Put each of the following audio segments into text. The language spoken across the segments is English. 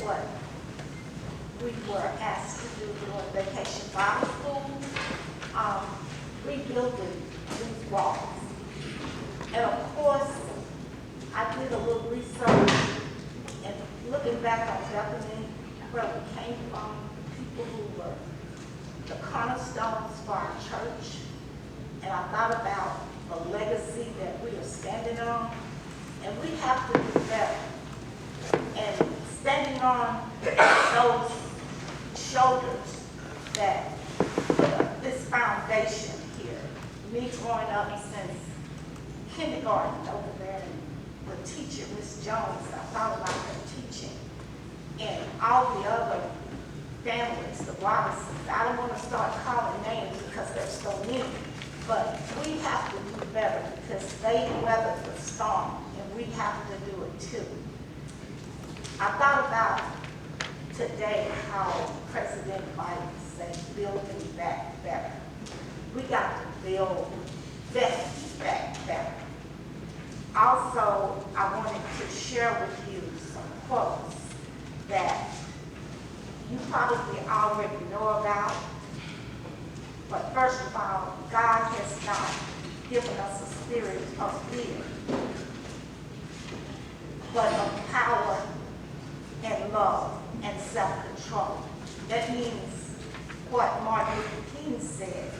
what we were asked to do during Vacation Bible School, rebuilding these walls. And of course, I did a little research and looking back on Bethany, where we came from, people who were the cornerstones for our church. And I thought about the legacy that we are standing on, and we have to do better. And standing on those shoulders that this foundation here, me growing up since kindergarten over there, and the teacher, Miss Jones, I thought about her teaching, and all the other families, the Robinsons. I don't want to start calling names because there's so many, but we have to do better because they weathered the storm, and we have to do it too. I thought about today how President Biden said, building back better. We got to build Bethany back better. Also, I wanted to share with you some quotes that you probably already know about. But first of all, God has not given us a spirit of fear, but of power and love and self-control. That means what Martin Luther King said.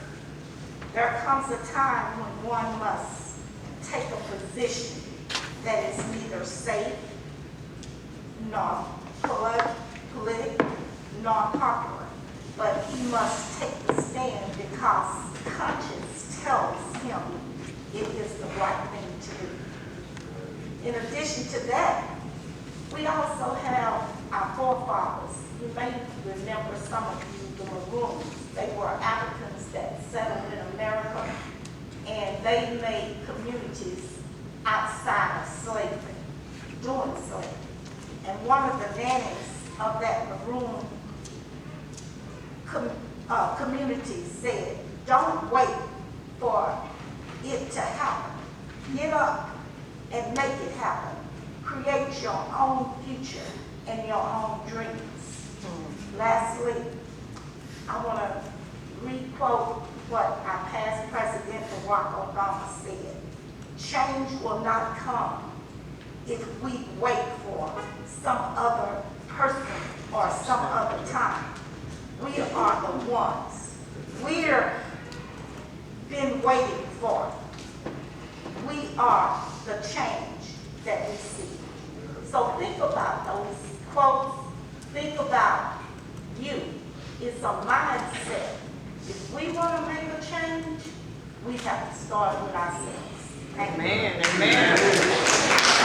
There comes a time when one must take a position that is neither safe, nor political, nor popular, but he must take the stand because conscience tells him it is the right thing to do. In addition to that, we also have our forefathers. You may remember some of you, the Maroons. They were Africans that settled in America, and they made communities outside of slavery, during slavery. And one of the nannies of that Maroon community said, don't wait for it to happen. Get up and make it happen. Create your own future and your own dreams. Lastly, I want to re-quote what our past President Barack Obama said. Change will not come if we wait for some other person or some other time. We are the ones. We've been waiting for. We are the change that we see. So think about those quotes. Think about you. It's a mindset. If we want to make a change, we have to start with ourselves. Amen. Amen.